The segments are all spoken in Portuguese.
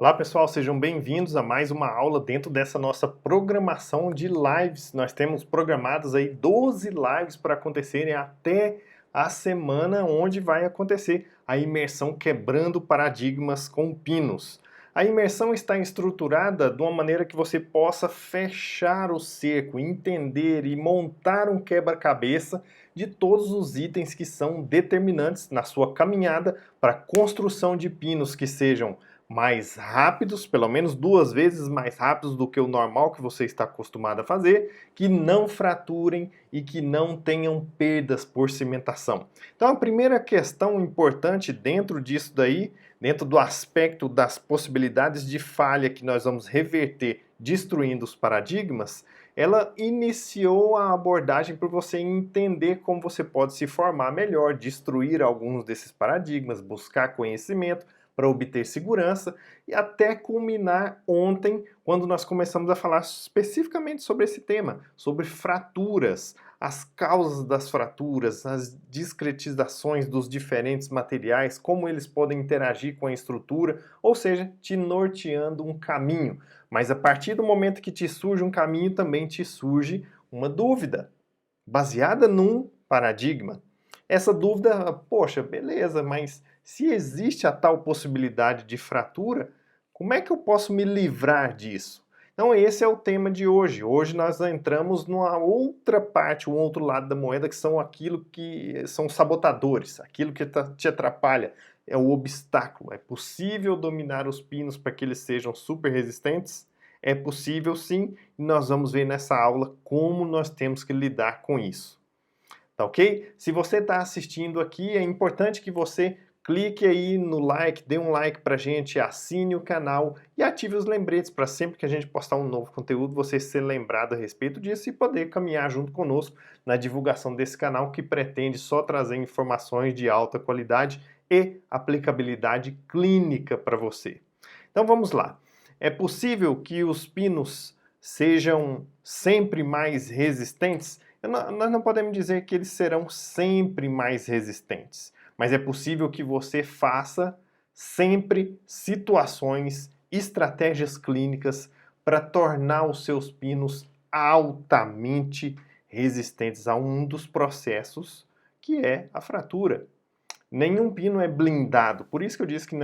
Olá pessoal, sejam bem-vindos a mais uma aula dentro dessa nossa programação de lives. Nós temos programadas aí 12 lives para acontecerem até a semana onde vai acontecer a imersão quebrando paradigmas com pinos. A imersão está estruturada de uma maneira que você possa fechar o cerco, entender e montar um quebra-cabeça de todos os itens que são determinantes na sua caminhada para a construção de pinos que sejam mais rápidos, pelo menos 2 vezes mais rápidos do que o normal que você está acostumado a fazer, que não fraturem e que não tenham perdas por cimentação. Então a primeira questão importante dentro disso daí, dentro do aspecto das possibilidades de falha que nós vamos reverter destruindo os paradigmas, ela iniciou a abordagem para você entender como você pode se formar melhor, destruir alguns desses paradigmas, buscar conhecimento, para obter segurança, e até culminar ontem, quando nós começamos a falar especificamente sobre esse tema, sobre fraturas, as causas das fraturas, as discretizações dos diferentes materiais, como eles podem interagir com a estrutura, ou seja, te norteando um caminho. Mas a partir do momento que te surge um caminho, também te surge uma dúvida, baseada num paradigma. Essa dúvida, poxa, beleza, mas se existe a tal possibilidade de fratura, como é que eu posso me livrar disso? Então esse é o tema de hoje. Hoje nós entramos numa outra parte, um outro lado da moeda, que são aquilo que são sabotadores, aquilo que te atrapalha, é o obstáculo. É possível dominar os pinos para que eles sejam super resistentes? É possível sim, e nós vamos ver nessa aula como nós temos que lidar com isso. Tá ok? Se você está assistindo aqui, é importante que você clique aí no like, dê um like pra gente, assine o canal e ative os lembretes para sempre que a gente postar um novo conteúdo, você ser lembrado a respeito disso e poder caminhar junto conosco na divulgação desse canal que pretende só trazer informações de alta qualidade e aplicabilidade clínica para você. Então vamos lá. É possível que os pinos sejam sempre mais resistentes? Nós não podemos dizer que eles serão sempre mais resistentes, mas é possível que você faça sempre situações, estratégias clínicas para tornar os seus pinos altamente resistentes a um dos processos que é a fratura. Nenhum pino é blindado, por isso que eu disse que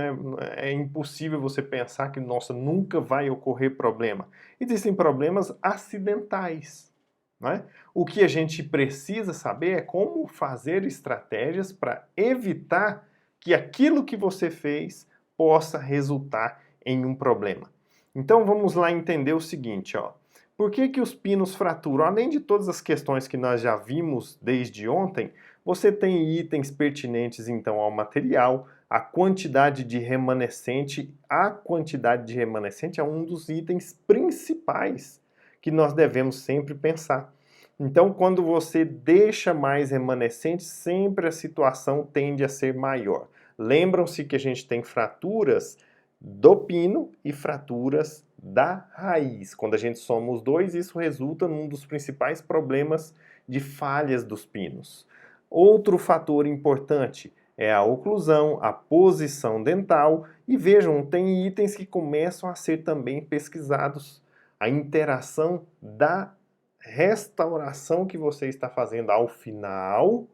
é impossível você pensar que, nossa, nunca vai ocorrer problema. Existem problemas acidentais. Né? O que a gente precisa saber é como fazer estratégias para evitar que aquilo que você fez possa resultar em um problema. Então vamos lá entender o seguinte, ó. Por que os pinos fraturam? Além de todas as questões que nós já vimos desde ontem, você tem itens pertinentes então ao material, a quantidade de remanescente. A quantidade de remanescente é um dos itens principais que nós devemos sempre pensar. Então, quando você deixa mais remanescente, sempre a situação tende a ser maior. Lembram-se que a gente tem fraturas do pino e fraturas da raiz. Quando a gente soma os dois, isso resulta num dos principais problemas de falhas dos pinos. Outro fator importante é a oclusão, a posição dental, e vejam, tem itens que começam a ser também pesquisados. A interação da restauração que você está fazendo ao final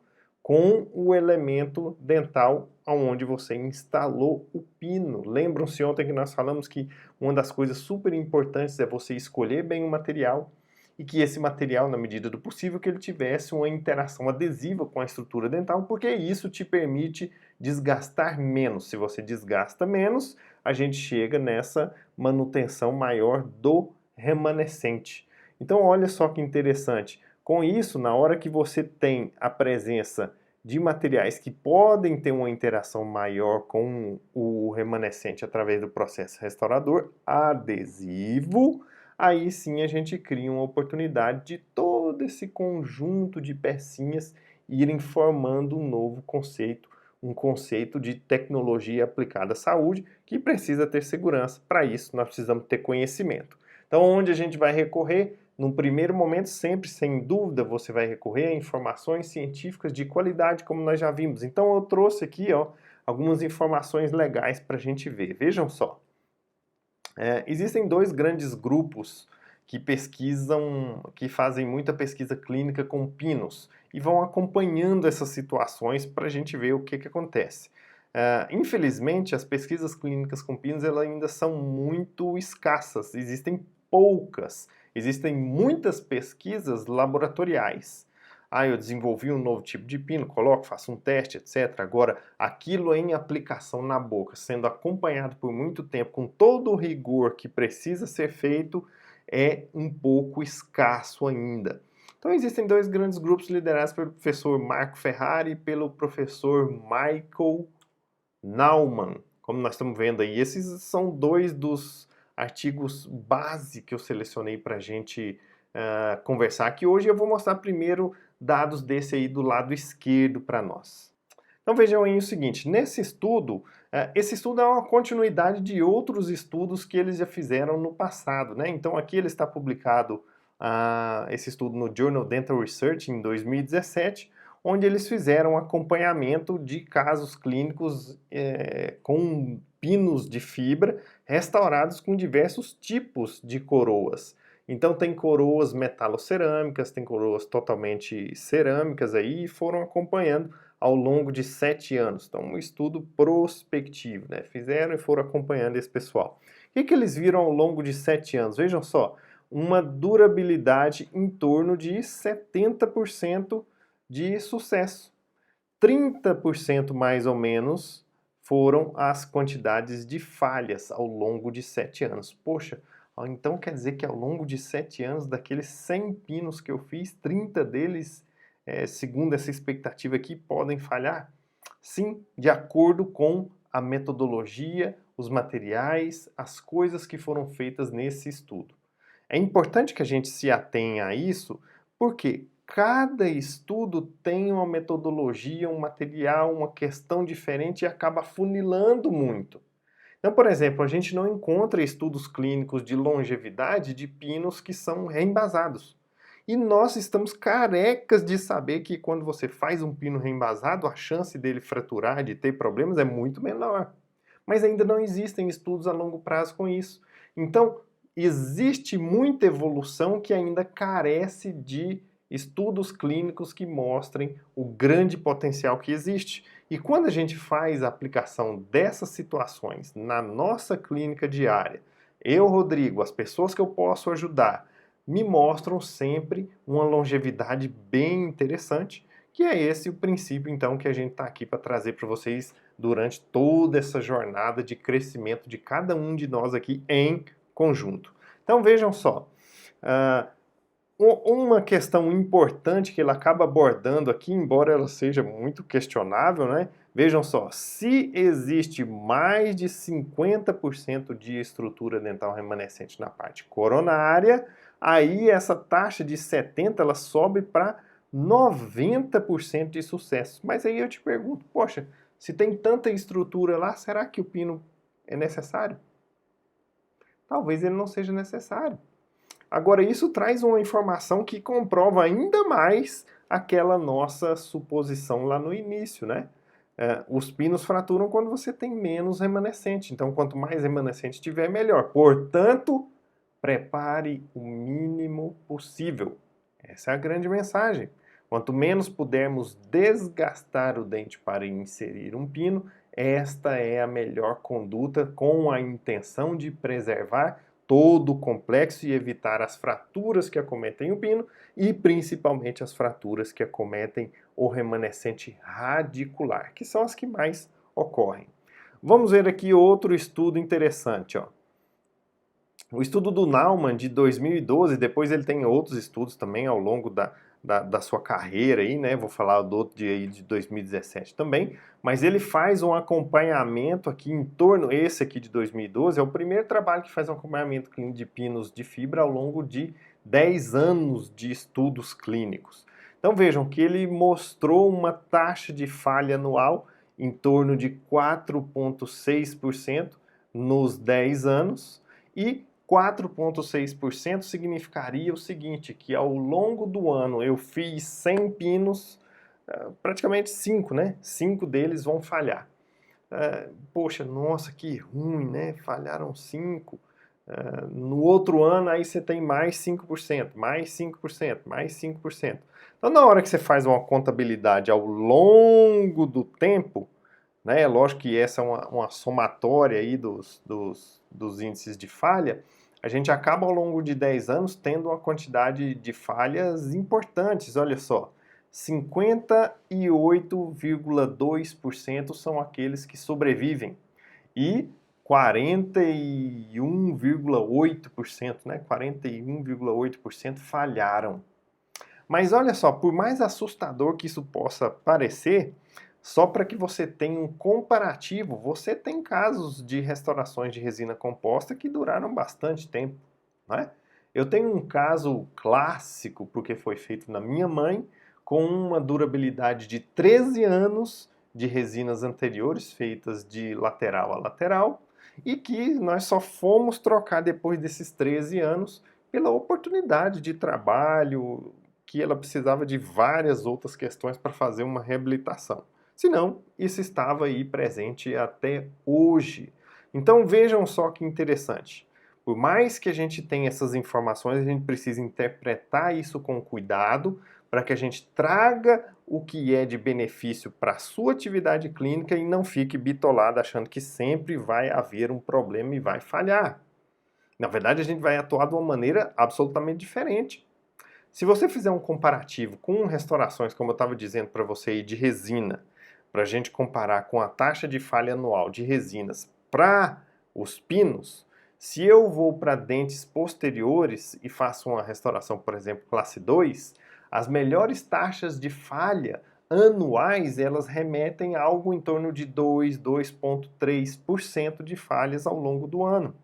com o elemento dental onde você instalou o pino. Lembram-se ontem que nós falamos que uma das coisas super importantes é você escolher bem o material e que esse material, na medida do possível, que ele tivesse uma interação adesiva com a estrutura dental, porque isso te permite desgastar menos. Se você desgasta menos, a gente chega nessa manutenção maior do remanescente. Então olha só que interessante. Com isso, na hora que você tem a presença de materiais que podem ter uma interação maior com o remanescente através do processo restaurador adesivo, aí sim a gente cria uma oportunidade de todo esse conjunto de pecinhas irem formando um novo conceito, um conceito de tecnologia aplicada à saúde que precisa ter segurança. Para isso, nós precisamos ter conhecimento. Então, onde a gente vai recorrer? Num primeiro momento, sempre, sem dúvida, você vai recorrer a informações científicas de qualidade, como nós já vimos. Então, eu trouxe aqui, ó, algumas informações legais para a gente ver. Vejam só. Existem dois grandes grupos que pesquisam, que fazem muita pesquisa clínica com pinos e vão acompanhando essas situações para a gente ver o que acontece. Infelizmente, as pesquisas clínicas com pinos elas ainda são muito escassas, existem poucas, existem muitas pesquisas laboratoriais. Eu desenvolvi um novo tipo de pino, coloco, faço um teste, etc. Agora, aquilo em aplicação na boca, sendo acompanhado por muito tempo, com todo o rigor que precisa ser feito, é um pouco escasso ainda. Então, existem dois grandes grupos liderados pelo professor Marco Ferrari e pelo professor Michael Naumann, como nós estamos vendo aí. Esses são dois dos artigos base que eu selecionei para a gente conversar aqui hoje. Eu vou mostrar primeiro dados desse aí do lado esquerdo para nós. Então vejam aí o seguinte, nesse estudo, esse estudo é uma continuidade de outros estudos que eles já fizeram no passado, né? Então aqui ele está publicado, esse estudo no Journal Dental Research em 2017, onde eles fizeram acompanhamento de casos clínicos com pinos de fibra restaurados com diversos tipos de coroas. Então tem coroas metalocerâmicas, tem coroas totalmente cerâmicas aí, e foram acompanhando ao longo de 7 anos. Então um estudo prospectivo, né? Fizeram e foram acompanhando esse pessoal. O que eles viram ao longo de 7 anos? Vejam só, uma durabilidade em torno de 70% de sucesso. 30% mais ou menos foram as quantidades de falhas ao longo de 7 anos. Poxa, então quer dizer que ao longo de 7 anos, daqueles 100 pinos que eu fiz, 30 deles, segundo essa expectativa aqui, podem falhar? Sim, de acordo com a metodologia, os materiais, as coisas que foram feitas nesse estudo. É importante que a gente se atenha a isso, porque cada estudo tem uma metodologia, um material, uma questão diferente e acaba funilando muito. Então, por exemplo, a gente não encontra estudos clínicos de longevidade de pinos que são reembasados. E nós estamos carecas de saber que quando você faz um pino reembasado, a chance dele fraturar, de ter problemas é muito menor. Mas ainda não existem estudos a longo prazo com isso. Então, existe muita evolução que ainda carece de estudos clínicos que mostrem o grande potencial que existe. E quando a gente faz a aplicação dessas situações na nossa clínica diária, eu, Rodrigo, as pessoas que eu posso ajudar, me mostram sempre uma longevidade bem interessante, que é esse o princípio, então, que a gente está aqui para trazer para vocês durante toda essa jornada de crescimento de cada um de nós aqui em conjunto. Então, vejam só, uma questão importante que ele acaba abordando aqui, embora ela seja muito questionável, né? Vejam só, se existe mais de 50% de estrutura dental remanescente na parte coronária, aí essa taxa de 70% ela sobe para 90% de sucesso. Mas aí eu te pergunto, poxa, se tem tanta estrutura lá, será que o pino é necessário? Talvez ele não seja necessário. Agora, isso traz uma informação que comprova ainda mais aquela nossa suposição lá no início, né? Os pinos fraturam quando você tem menos remanescente. Então, quanto mais remanescente tiver, melhor. Portanto, prepare o mínimo possível. Essa é a grande mensagem. Quanto menos pudermos desgastar o dente para inserir um pino, esta é a melhor conduta com a intenção de preservar todo o complexo e evitar as fraturas que acometem o pino e principalmente as fraturas que acometem o remanescente radicular, que são as que mais ocorrem. Vamos ver aqui outro estudo interessante, ó. O estudo do Naumann de 2012, depois ele tem outros estudos também ao longo da sua carreira aí, né? Vou falar do outro dia aí de 2017 também, mas ele faz um acompanhamento aqui em torno, esse aqui de 2012, é o primeiro trabalho que faz um acompanhamento clínico de pinos de fibra ao longo de 10 anos de estudos clínicos. Então vejam que ele mostrou uma taxa de falha anual em torno de 4,6% nos 10 anos e 4,6% significaria o seguinte, que ao longo do ano eu fiz 100 pinos, praticamente 5, né? 5 deles vão falhar. Poxa, nossa, que ruim, né? Falharam 5. No outro ano, aí você tem mais 5%, mais 5%, mais 5%. Então, na hora que você faz uma contabilidade ao longo do tempo, né, lógico que essa é uma somatória aí dos índices de falha, a gente acaba ao longo de 10 anos tendo uma quantidade de falhas importantes. Olha só, 58,2% são aqueles que sobrevivem e 41,8%, né? 41,8% falharam. Mas olha só, por mais assustador que isso possa parecer, só para que você tenha um comparativo, você tem casos de restaurações de resina composta que duraram bastante tempo, né? Eu tenho um caso clássico, porque foi feito na minha mãe, com uma durabilidade de 13 anos de resinas anteriores, feitas de lateral a lateral, e que nós só fomos trocar depois desses 13 anos pela oportunidade de trabalho, que ela precisava de várias outras questões para fazer uma reabilitação. Senão, isso estava aí presente até hoje. Então vejam só que interessante. Por mais que a gente tenha essas informações, a gente precisa interpretar isso com cuidado para que a gente traga o que é de benefício para a sua atividade clínica e não fique bitolado achando que sempre vai haver um problema e vai falhar. Na verdade, a gente vai atuar de uma maneira absolutamente diferente. Se você fizer um comparativo com restaurações, como eu estava dizendo para você aí, de resina, para a gente comparar com a taxa de falha anual de resinas para os pinos, se eu vou para dentes posteriores e faço uma restauração, por exemplo, classe 2, as melhores taxas de falha anuais, elas remetem a algo em torno de 2,3% de falhas ao longo do ano.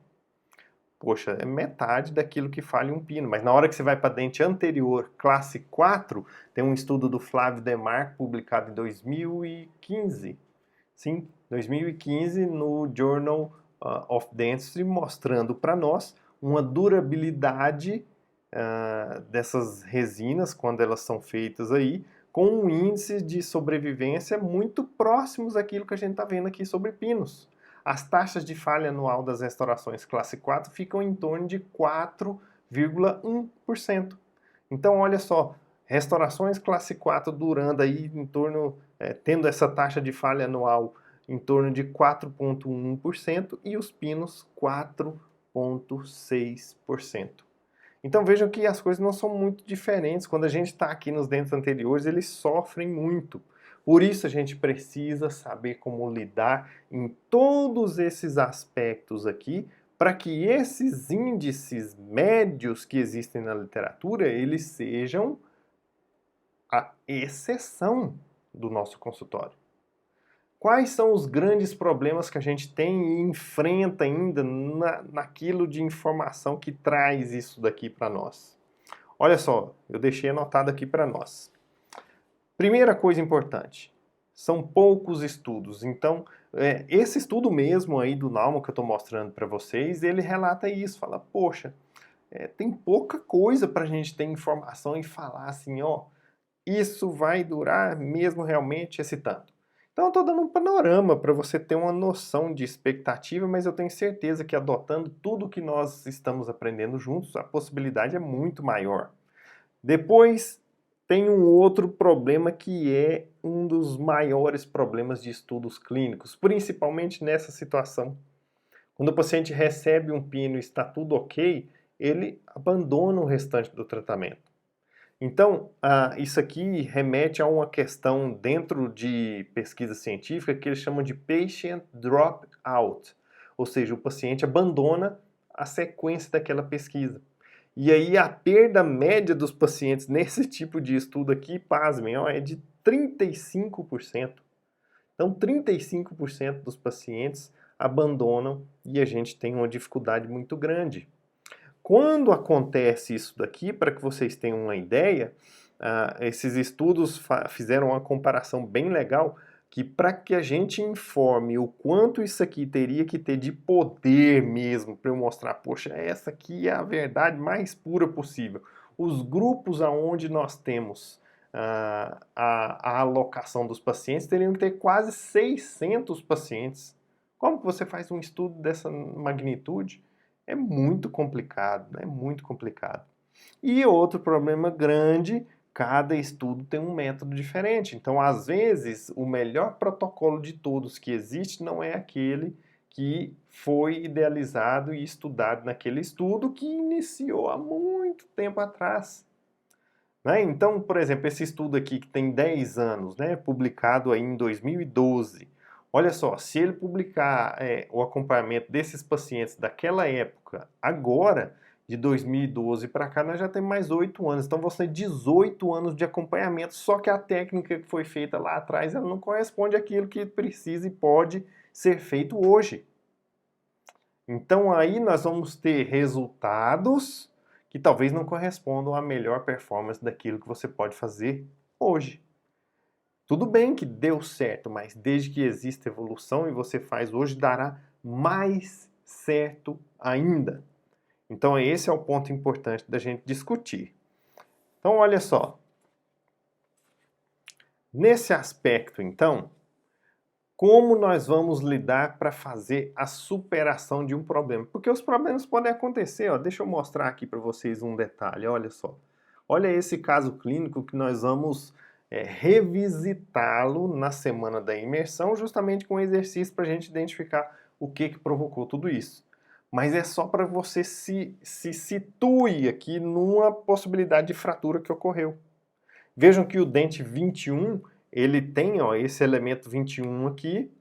Poxa, é metade daquilo que falha um pino. Mas na hora que você vai para dente anterior, classe 4, tem um estudo do Flávio Demarco, publicado em 2015. Sim, 2015, no Journal of Dentistry, mostrando para nós uma durabilidade dessas resinas, quando elas são feitas aí, com um índice de sobrevivência muito próximos daquilo que a gente está vendo aqui sobre pinos. As taxas de falha anual das restaurações classe 4 ficam em torno de 4,1%. Então, olha só, restaurações classe 4 durando aí em torno, tendo essa taxa de falha anual em torno de 4,1% e os pinos 4,6%. Então vejam que as coisas não são muito diferentes. Quando a gente está aqui nos dentes anteriores, eles sofrem muito. Por isso a gente precisa saber como lidar em todos esses aspectos aqui, para que esses índices médios que existem na literatura, eles sejam a exceção do nosso consultório. Quais são os grandes problemas que a gente tem e enfrenta ainda naquilo de informação que traz isso daqui para nós? Olha só, eu deixei anotado aqui para nós. Primeira coisa importante, são poucos estudos. Então, esse estudo mesmo aí do Naumann que eu estou mostrando para vocês, ele relata isso, fala, poxa, tem pouca coisa para a gente ter informação e falar assim, ó, isso vai durar mesmo realmente esse tanto. Então, eu estou dando um panorama para você ter uma noção de expectativa, mas eu tenho certeza que adotando tudo que nós estamos aprendendo juntos, a possibilidade é muito maior. Depois, tem um outro problema que é um dos maiores problemas de estudos clínicos, principalmente nessa situação. Quando o paciente recebe um pino e está tudo ok, ele abandona o restante do tratamento. Então, isso aqui remete a uma questão dentro de pesquisa científica que eles chamam de patient dropout, ou seja, o paciente abandona a sequência daquela pesquisa. E aí a perda média dos pacientes nesse tipo de estudo aqui, pasmem, ó, é de 35%. Então, 35% dos pacientes abandonam e a gente tem uma dificuldade muito grande. Quando acontece isso daqui, para que vocês tenham uma ideia, esses estudos fizeram uma comparação bem legal, que para que a gente informe o quanto isso aqui teria que ter de poder mesmo, para eu mostrar, poxa, essa aqui é a verdade mais pura possível. Os grupos aonde nós temos a alocação dos pacientes teriam que ter quase 600 pacientes. Como que você faz um estudo dessa magnitude? É muito complicado, né? Muito complicado. E outro problema grande, cada estudo tem um método diferente. Então, às vezes, o melhor protocolo de todos que existe não é aquele que foi idealizado e estudado naquele estudo que iniciou há muito tempo atrás. Né? Então, por exemplo, esse estudo aqui que tem 10 anos, né, publicado aí em 2012, olha só, se ele publicar o acompanhamento desses pacientes daquela época, agora, de 2012 para cá, nós já temos mais 8 anos. Então, você tem 18 anos de acompanhamento, só que a técnica que foi feita lá atrás, ela não corresponde àquilo que precisa e pode ser feito hoje. Então, aí nós vamos ter resultados que talvez não correspondam à melhor performance daquilo que você pode fazer hoje. Tudo bem que deu certo, mas desde que exista evolução e você faz hoje, dará mais certo ainda. Então, esse é o ponto importante da gente discutir. Então, olha só. Nesse aspecto, então, como nós vamos lidar para fazer a superação de um problema? Porque os problemas podem acontecer, ó. Deixa eu mostrar aqui para vocês um detalhe, olha só. Olha esse caso clínico que nós vamos revisitá-lo na semana da imersão, justamente com exercício para a gente identificar o que provocou tudo isso. Mas é só para você se situe aqui numa possibilidade de fratura que ocorreu. Vejam que o dente 21, ele tem esse elemento 21 aqui,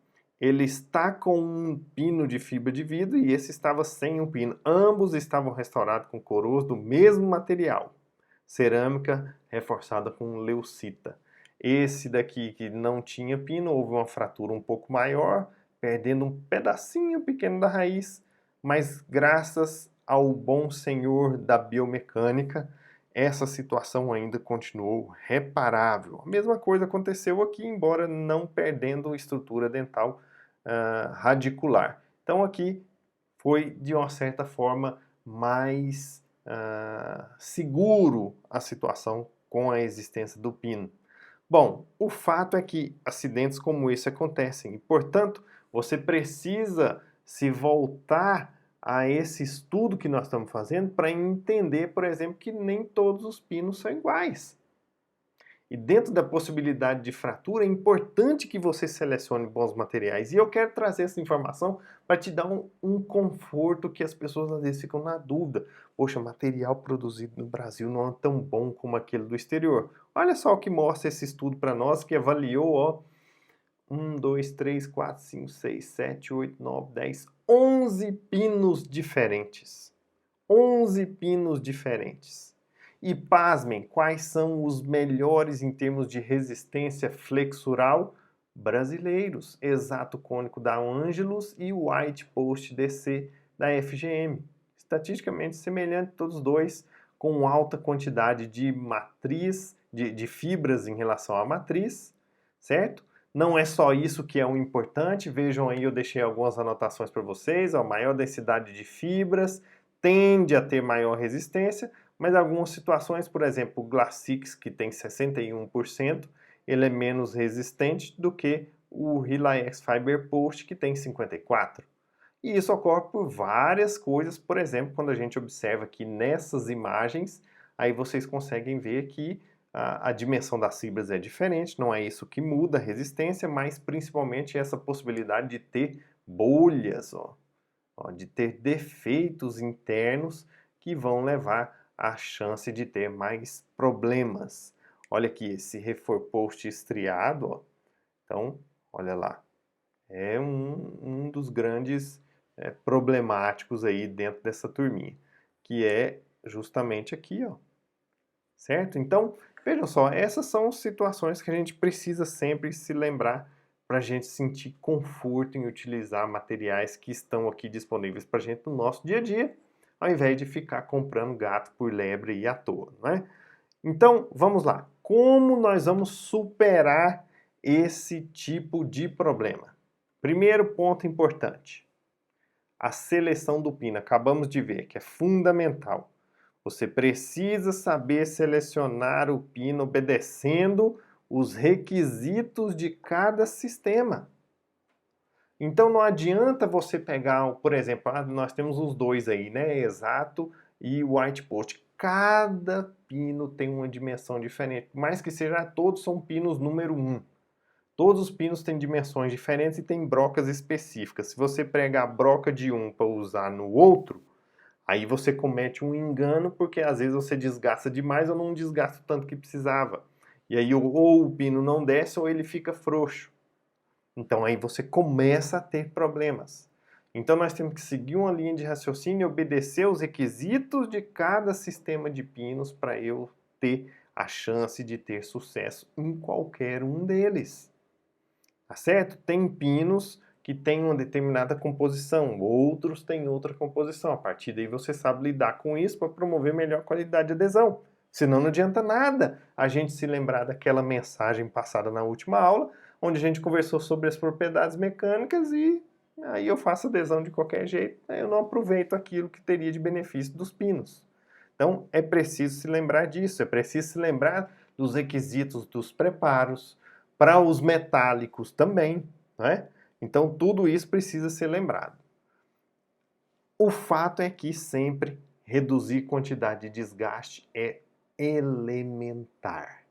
ele está com um pino de fibra de vidro e esse estava sem um pino. Ambos estavam restaurados com coroas do mesmo material, cerâmica reforçada com leucita. Esse daqui que não tinha pino, houve uma fratura um pouco maior, perdendo um pedacinho pequeno da raiz, mas graças ao bom senhor da biomecânica, essa situação ainda continuou reparável. A mesma coisa aconteceu aqui, embora não perdendo estrutura dental radicular. Então aqui foi, de uma certa forma, mais seguro a situação com a existência do pino. Bom, o fato é que acidentes como esse acontecem e, portanto, você precisa se voltar a esse estudo que nós estamos fazendo para entender, por exemplo, que nem todos os pinos são iguais. E dentro da possibilidade de fratura, é importante que você selecione bons materiais. E eu quero trazer essa informação para te dar um conforto que as pessoas às vezes ficam na dúvida. Poxa, material produzido no Brasil não é tão bom como aquele do exterior. Olha só o que mostra esse estudo para nós, que avaliou 1, 2, 3, 4, 5, 6, 7, 8, 9, 10, 11 pinos diferentes. 11 pinos diferentes. E pasmem, quais são os melhores em termos de resistência flexural? Brasileiros, Exato Cônico da Angelus e o White Post DC da FGM. Estatisticamente semelhante todos dois, com alta quantidade de matriz, de fibras em relação à matriz, certo? Não é só isso que é o importante, vejam aí, eu deixei algumas anotações para vocês, a maior densidade de fibras tende a ter maior resistência, mas algumas situações, por exemplo, o Glassix, que tem 61%, ele é menos resistente do que o Relax Fiber Post, que tem 54%. E isso ocorre por várias coisas, por exemplo, quando a gente observa aqui nessas imagens, aí vocês conseguem ver que a dimensão das fibras é diferente, não é isso que muda a resistência, mas principalmente essa possibilidade de ter bolhas, de ter defeitos internos que vão levar à chance de ter mais problemas. Olha aqui, esse reforpost estriado, então, olha lá, é um dos grandes problemáticos aí dentro dessa turminha, que é justamente aqui, certo? Então, vejam só, essas são situações que a gente precisa sempre se lembrar para a gente sentir conforto em utilizar materiais que estão aqui disponíveis para a gente no nosso dia a dia, ao invés de ficar comprando gato por lebre e à toa, não é? Então, vamos lá. Como nós vamos superar esse tipo de problema? Primeiro ponto importante, a seleção do pino. Acabamos de ver que é fundamental. Você precisa saber selecionar o pino obedecendo os requisitos de cada sistema. Então não adianta você pegar, por exemplo, nós temos os dois aí, né? Exato e White Post. Cada pino tem uma dimensão diferente. Por mais que seja, todos são pinos número 1. Todos os pinos têm dimensões diferentes e têm brocas específicas. Se você pregar a broca de um para usar no outro, aí você comete um engano porque às vezes você desgasta demais ou não desgasta o tanto que precisava. E aí ou o pino não desce ou ele fica frouxo. Então aí você começa a ter problemas. Então nós temos que seguir uma linha de raciocínio e obedecer os requisitos de cada sistema de pinos para eu ter a chance de ter sucesso em qualquer um deles. Tá certo? Tem pinos que têm uma determinada composição, outros têm outra composição. A partir daí você sabe lidar com isso para promover melhor qualidade de adesão. Senão não adianta nada a gente se lembrar daquela mensagem passada na última aula, onde a gente conversou sobre as propriedades mecânicas e aí eu faço adesão de qualquer jeito, aí eu não aproveito aquilo que teria de benefício dos pinos. Então é preciso se lembrar disso, é preciso se lembrar dos requisitos dos preparos, para os metálicos também, né? Então tudo isso precisa ser lembrado. O fato é que sempre reduzir quantidade de desgaste é elementar.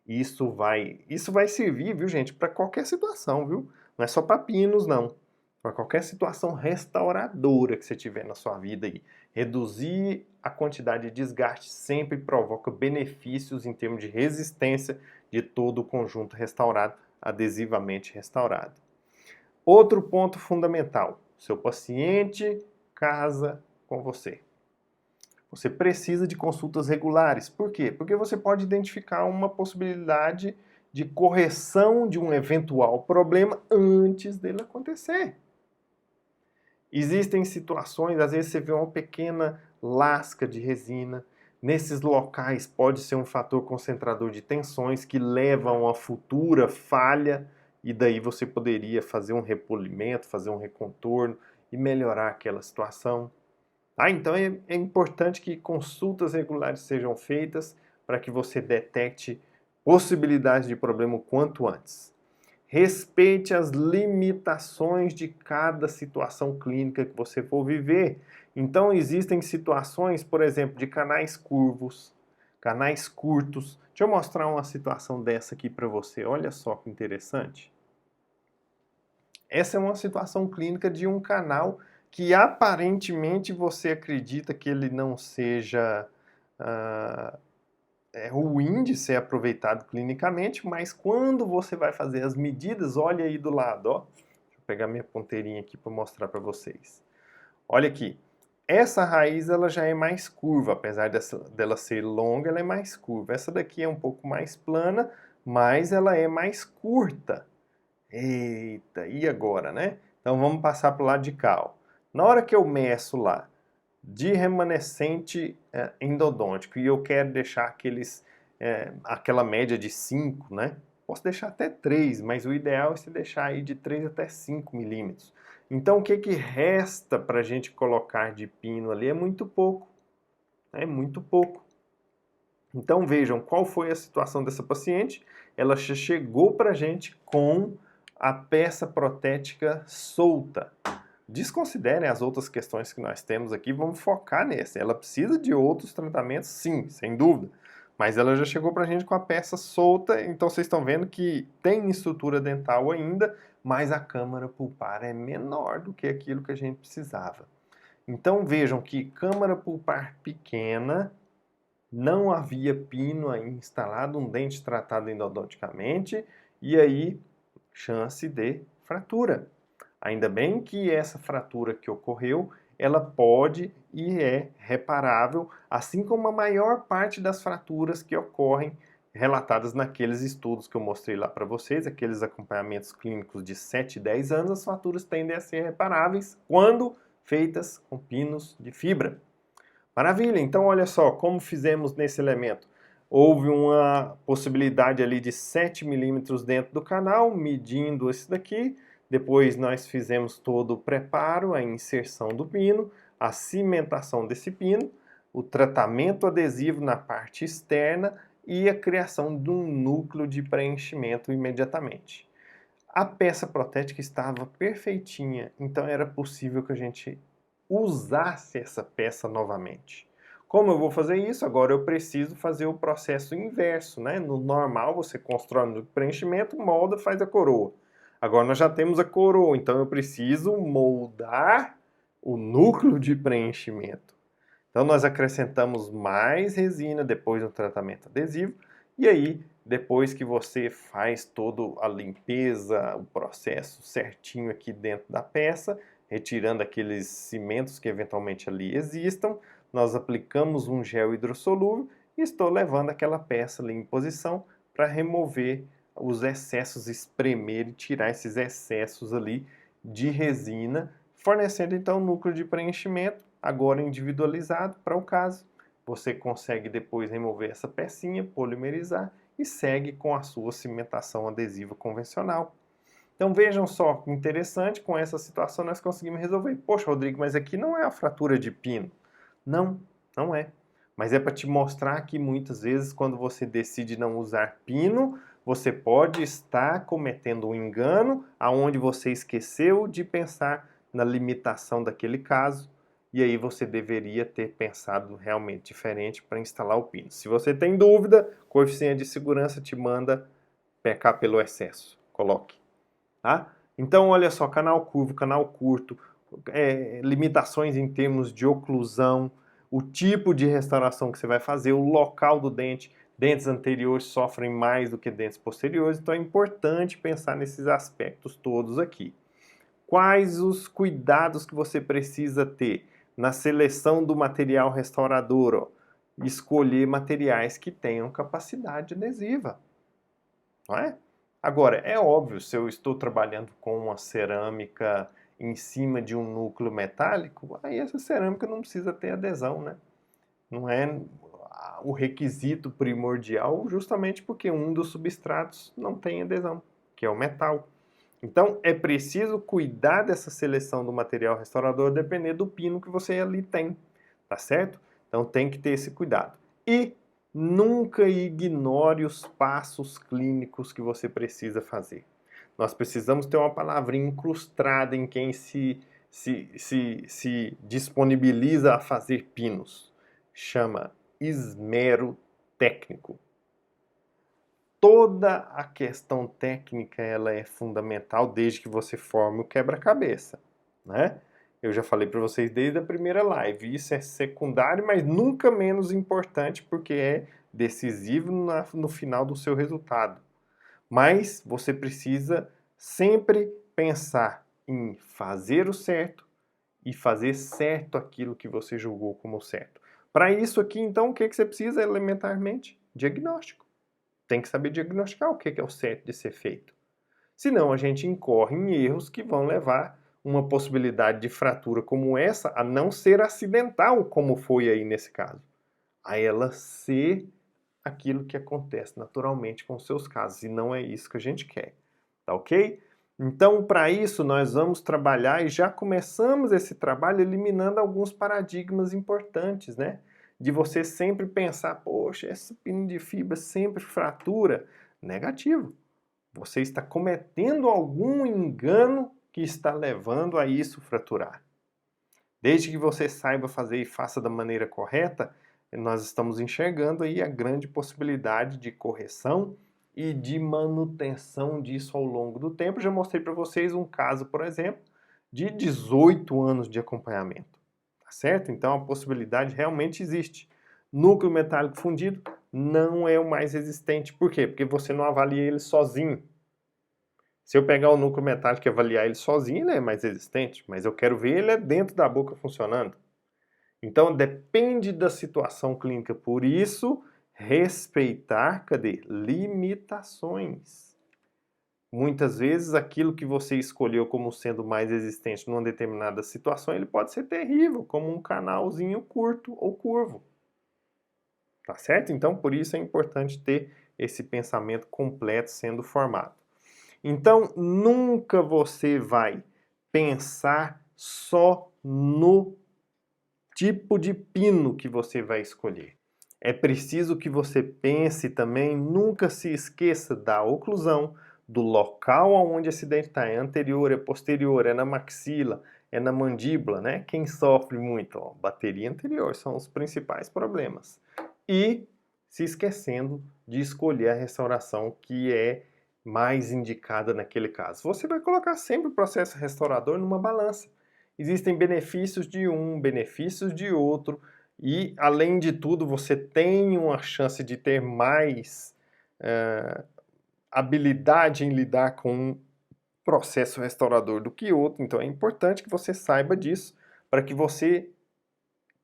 Isso vai servir, viu, gente, para qualquer situação, viu? Não é só para pinos, não. Para qualquer situação restauradora que você tiver na sua vida aí. Reduzir a quantidade de desgaste sempre provoca benefícios em termos de resistência de todo o conjunto restaurado, adesivamente restaurado. Outro ponto fundamental: seu paciente casa com você. Você precisa de consultas regulares. Por quê? Porque você pode identificar uma possibilidade de correção de um eventual problema antes dele acontecer. Existem situações, às vezes você vê uma pequena lasca de resina. Nesses locais pode ser um fator concentrador de tensões que leva a uma futura falha e daí você poderia fazer um repolimento, fazer um recontorno e melhorar aquela situação. Então é importante que consultas regulares sejam feitas para que você detecte possibilidades de problema o quanto antes. Respeite as limitações de cada situação clínica que você for viver. Então existem situações, por exemplo, de canais curvos, canais curtos. Deixa eu mostrar uma situação dessa aqui para você. Olha só que interessante. Essa é uma situação clínica de um canal que aparentemente você acredita que ele não seja ruim de ser aproveitado clinicamente, mas quando você vai fazer as medidas, olha aí do lado, ó. Deixa eu pegar minha ponteirinha aqui para mostrar para vocês. Olha aqui, essa raiz ela já é mais curva, apesar dela ser longa, ela é mais curva. Essa daqui é um pouco mais plana, mas ela é mais curta. Eita, e agora, né? Então vamos passar para o lado de cá. Ó. Na hora que eu meço lá de remanescente endodôntico e eu quero deixar aquela média de 5, né? Posso deixar até 3, mas o ideal é você deixar aí de 3 até 5 milímetros. Então o que resta para a gente colocar de pino ali é muito pouco. É muito pouco. Então vejam qual foi a situação dessa paciente. Ela chegou para a gente com a peça protética solta. Desconsiderem as outras questões que nós temos aqui, vamos focar nesse. Ela precisa de outros tratamentos, sim, sem dúvida. Mas ela já chegou para a gente com a peça solta, então vocês estão vendo que tem estrutura dental ainda, mas a câmara pulpar é menor do que aquilo que a gente precisava. Então vejam que câmara pulpar pequena, não havia pino aí instalado, um dente tratado endodonticamente, e aí chance de fratura. Ainda bem que essa fratura que ocorreu, ela pode e é reparável, assim como a maior parte das fraturas que ocorrem relatadas naqueles estudos que eu mostrei lá para vocês, aqueles acompanhamentos clínicos de 7 e 10 anos, as fraturas tendem a ser reparáveis quando feitas com pinos de fibra. Maravilha, então olha só como fizemos nesse elemento. Houve uma possibilidade ali de 7 milímetros dentro do canal, medindo esse daqui. Depois nós fizemos todo o preparo, a inserção do pino, a cimentação desse pino, o tratamento adesivo na parte externa e a criação de um núcleo de preenchimento imediatamente. A peça protética estava perfeitinha, então era possível que a gente usasse essa peça novamente. Como eu vou fazer isso? Agora eu preciso fazer o processo inverso, né? No normal, você constrói o preenchimento, molda, faz a coroa. Agora nós já temos a coroa, então eu preciso moldar o núcleo de preenchimento. Então nós acrescentamos mais resina depois do tratamento adesivo, e aí depois que você faz toda a limpeza, o processo certinho aqui dentro da peça, retirando aqueles cimentos que eventualmente ali existam, nós aplicamos um gel hidrossolúvel e estou levando aquela peça ali em posição para remover os excessos, espremer e tirar esses excessos ali de resina, fornecendo então um núcleo de preenchimento, agora individualizado para o caso. Você consegue depois remover essa pecinha, polimerizar e segue com a sua cimentação adesiva convencional. Então vejam só que interessante, com essa situação nós conseguimos resolver. Poxa, Rodrigo, mas aqui não é a fratura de pino. Não, não é. Mas é para te mostrar que muitas vezes quando você decide não usar pino, você pode estar cometendo um engano aonde você esqueceu de pensar na limitação daquele caso e aí você deveria ter pensado realmente diferente para instalar o pino. Se você tem dúvida, coeficiente de segurança te manda pecar pelo excesso. Coloque. Tá? Então, olha só, canal curvo, canal curto, limitações em termos de oclusão, o tipo de restauração que você vai fazer, o local do dente. Dentes anteriores sofrem mais do que dentes posteriores, então é importante pensar nesses aspectos todos aqui. Quais os cuidados que você precisa ter na seleção do material restaurador? Ó? Escolher materiais que tenham capacidade adesiva. Não é? Agora, é óbvio, se eu estou trabalhando com uma cerâmica em cima de um núcleo metálico, aí essa cerâmica não precisa ter adesão, né? Não é o requisito primordial, justamente porque um dos substratos não tem adesão, que é o metal. Então, é preciso cuidar dessa seleção do material restaurador dependendo do pino que você ali tem, tá certo? Então, tem que ter esse cuidado. E nunca ignore os passos clínicos que você precisa fazer. Nós precisamos ter uma palavrinha incrustada em quem se disponibiliza a fazer pinos. Chama esmero técnico. Toda a questão técnica ela é fundamental desde que você forme o quebra-cabeça, né? Eu já falei para vocês desde a primeira live, isso é secundário, mas nunca menos importante porque é decisivo no final do seu resultado. Mas você precisa sempre pensar em fazer o certo e fazer certo aquilo que você julgou como certo. Para isso aqui, então, o que você precisa elementarmente? Diagnóstico. Tem que saber diagnosticar o que é o certo de ser feito. Senão a gente incorre em erros que vão levar uma possibilidade de fratura como essa a não ser acidental, como foi aí nesse caso. A ela ser aquilo que acontece naturalmente com os seus casos. E não é isso que a gente quer. Tá ok? Então, para isso, nós vamos trabalhar e já começamos esse trabalho eliminando alguns paradigmas importantes, né? De você sempre pensar, poxa, esse pino de fibra sempre fratura. Negativo. Você está cometendo algum engano que está levando a isso fraturar. Desde que você saiba fazer e faça da maneira correta, nós estamos enxergando aí a grande possibilidade de correção e de manutenção disso ao longo do tempo. Já mostrei para vocês um caso, por exemplo, de 18 anos de acompanhamento. Tá certo? Então a possibilidade realmente existe. Núcleo metálico fundido não é o mais resistente. Por quê? Porque você não avalia ele sozinho. Se eu pegar o núcleo metálico e avaliar ele sozinho, ele é mais resistente, mas eu quero ver ele dentro da boca funcionando. Então depende da situação clínica, por isso respeitar, cadê? Limitações. Muitas vezes aquilo que você escolheu como sendo mais resistente numa determinada situação, ele pode ser terrível, como um canalzinho curto ou curvo. Tá certo? Então por isso é importante ter esse pensamento completo sendo formado. Então, nunca você vai pensar só no tipo de pino que você vai escolher. É preciso que você pense também, nunca se esqueça da oclusão, do local onde esse dente está. É anterior, é posterior, é na maxila, é na mandíbula, né? Quem sofre muito? Ó, bateria anterior são os principais problemas. E se esquecendo de escolher a restauração que é mais indicada naquele caso. Você vai colocar sempre o processo restaurador numa balança. Existem benefícios de um, benefícios de outro, e além de tudo você tem uma chance de ter mais habilidade em lidar com um processo restaurador do que outro. Então é importante que você saiba disso para que você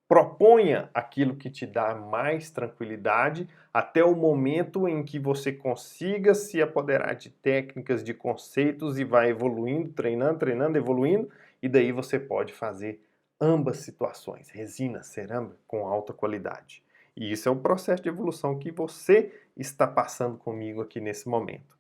proponha aquilo que te dá mais tranquilidade até o momento em que você consiga se apoderar de técnicas, de conceitos e vai evoluindo, treinando, treinando, evoluindo, e daí você pode fazer ambas situações, resina, cerâmica com alta qualidade. E isso é o processo de evolução que você está passando comigo aqui nesse momento.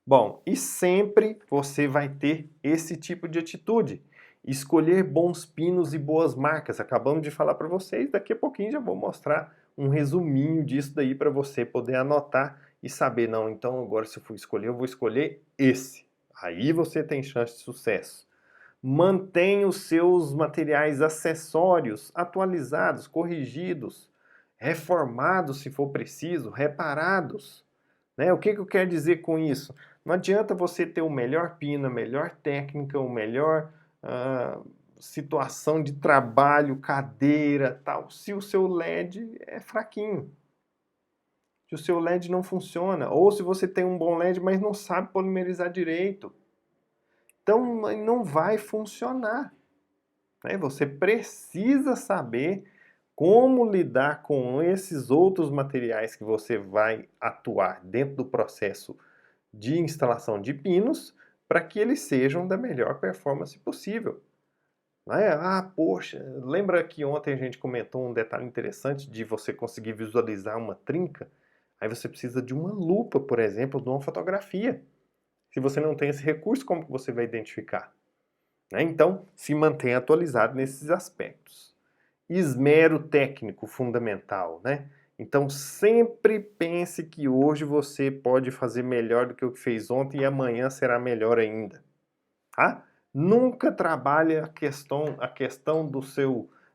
Bom, e sempre você vai ter esse tipo de atitude. Escolher bons pinos e boas marcas. Acabamos de falar para vocês, daqui a pouquinho já vou mostrar um resuminho disso daí para você poder anotar e saber, não, então agora se eu for escolher, eu vou escolher esse. Aí você tem chance de sucesso. Mantenha os seus materiais acessórios atualizados, corrigidos, reformados se for preciso, reparados. Né? O que eu quero dizer com isso? Não adianta você ter o melhor pino, a melhor técnica, o melhor situação de trabalho, cadeira, tal, se o seu LED é fraquinho. Se o seu LED não funciona, ou se você tem um bom LED, mas não sabe polimerizar direito. Então não vai funcionar. Né? Você precisa saber como lidar com esses outros materiais que você vai atuar dentro do processo de instalação de pinos para que eles sejam da melhor performance possível. Poxa, lembra que ontem a gente comentou um detalhe interessante de você conseguir visualizar uma trinca? Aí você precisa de uma lupa, por exemplo, de uma fotografia. Se você não tem esse recurso, como que você vai identificar? Então, se mantenha atualizado nesses aspectos. Esmero técnico fundamental, né? Então, sempre pense que hoje você pode fazer melhor do que o que fez ontem e amanhã será melhor ainda. Tá? Nunca trabalhe a questão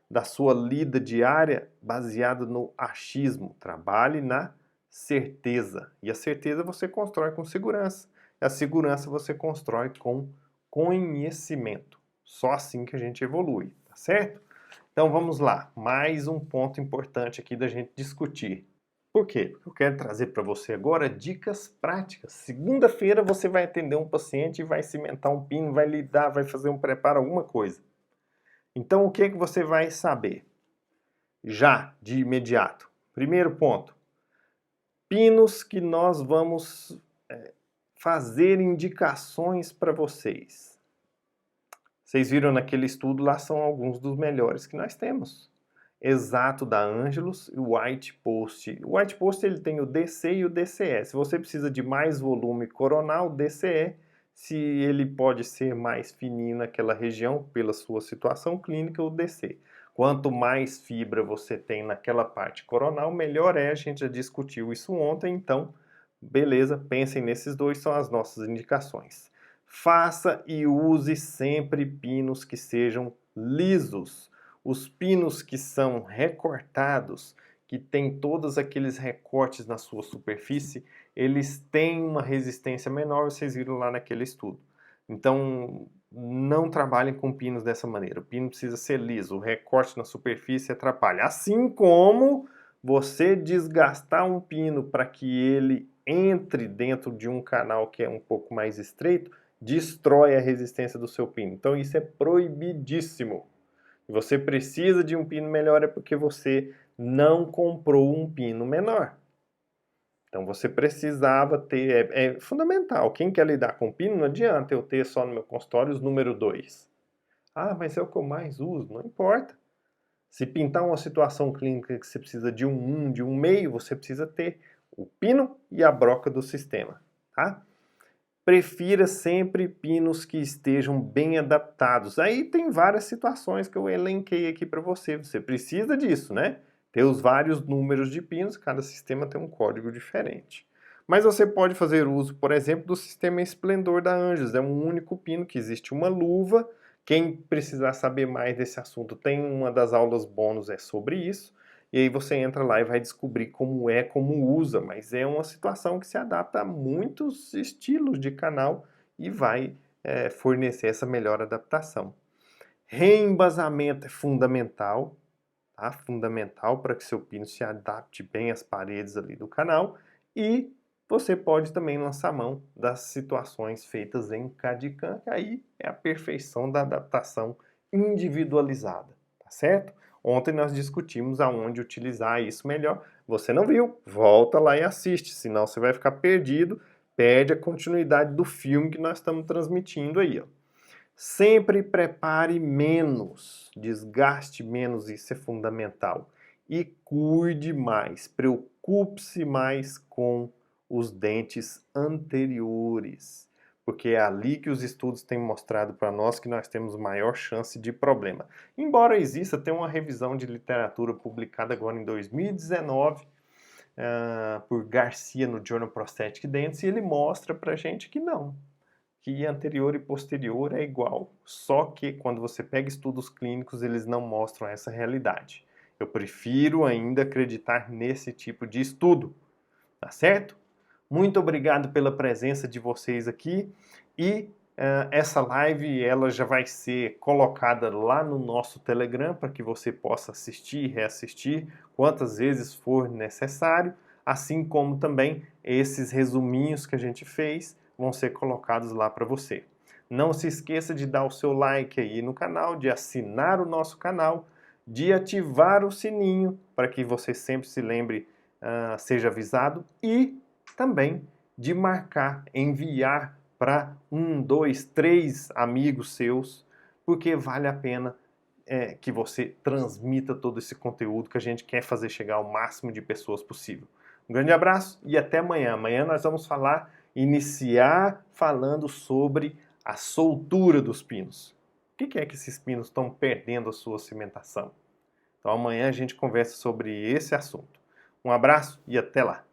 da sua lida diária baseada no achismo. Trabalhe na certeza. E a certeza você constrói com segurança. E a segurança você constrói com conhecimento. Só assim que a gente evolui, tá certo? Então vamos lá, mais um ponto importante aqui da gente discutir. Por quê? Porque eu quero trazer para você agora dicas práticas. Segunda-feira você vai atender um paciente e vai cimentar um pino, vai lidar, vai fazer um preparo, alguma coisa. Então o que é que você vai saber? Já, de imediato. Primeiro ponto, pinos que nós vamos fazer indicações para vocês. Vocês viram naquele estudo, lá são alguns dos melhores que nós temos. Exato da Angelus e o White Post. O White Post ele tem o DC e o DCE. Se você precisa de mais volume coronal, DCE. Se ele pode ser mais fininho naquela região, pela sua situação clínica, o DC. Quanto mais fibra você tem naquela parte coronal, melhor é. A gente já discutiu isso ontem, então, beleza, pensem nesses dois, são as nossas indicações. Faça e use sempre pinos que sejam lisos. Os pinos que são recortados, que tem todos aqueles recortes na sua superfície, eles têm uma resistência menor, vocês viram lá naquele estudo. Então, não trabalhem com pinos dessa maneira. O pino precisa ser liso, o recorte na superfície atrapalha. Assim como você desgastar um pino para que ele entre dentro de um canal que é um pouco mais estreito, destrói a resistência do seu pino. Então isso é proibidíssimo. Se você precisa de um pino melhor é porque você não comprou um pino menor. Então você precisava ter, é fundamental. Quem quer lidar com pino, não adianta eu ter só no meu consultório os número 2. Mas é o que eu mais uso, não importa. Se pintar uma situação clínica que você precisa de de um meio, você precisa ter o pino e a broca do sistema, tá? Prefira sempre pinos que estejam bem adaptados. Aí tem várias situações que eu elenquei aqui para você. Você precisa disso, né? Ter os vários números de pinos, cada sistema tem um código diferente. Mas você pode fazer uso, por exemplo, do sistema Esplendor da Anjos. É um único pino que existe uma luva. Quem precisar saber mais desse assunto, tem uma das aulas bônus sobre isso. E aí você entra lá e vai descobrir como usa. Mas é uma situação que se adapta a muitos estilos de canal e vai fornecer essa melhor adaptação. Reembasamento é fundamental, tá? Fundamental para que seu pino se adapte bem às paredes ali do canal. E você pode também lançar mão das situações feitas em CAD/CAM, que aí é a perfeição da adaptação individualizada, tá certo? Ontem nós discutimos aonde utilizar isso melhor. Você não viu? Volta lá e assiste, senão você vai ficar perdido, perde a continuidade do filme que nós estamos transmitindo aí, ó. Sempre prepare menos, desgaste menos, isso é fundamental. E cuide mais, preocupe-se mais com os dentes anteriores, porque é ali que os estudos têm mostrado para nós que nós temos maior chance de problema. Embora exista, tem uma revisão de literatura publicada agora em 2019 por Garcia no Journal Prosthetic Dentist, e ele mostra para gente que não, que anterior e posterior é igual, só que quando você pega estudos clínicos, eles não mostram essa realidade. Eu prefiro ainda acreditar nesse tipo de estudo, tá certo? Muito obrigado pela presença de vocês aqui e essa live ela já vai ser colocada lá no nosso Telegram para que você possa assistir e reassistir quantas vezes for necessário, assim como também esses resuminhos que a gente fez vão ser colocados lá para você. Não se esqueça de dar o seu like aí no canal, de assinar o nosso canal, de ativar o sininho para que você sempre se lembre, seja avisado e também de marcar, enviar para 1, 2, 3 amigos seus, porque vale a pena que você transmita todo esse conteúdo que a gente quer fazer chegar ao máximo de pessoas possível. Um grande abraço e até amanhã. Amanhã nós vamos iniciar falando sobre a soltura dos pinos. O que é que esses pinos estão perdendo a sua cimentação? Então amanhã a gente conversa sobre esse assunto. Um abraço e até lá!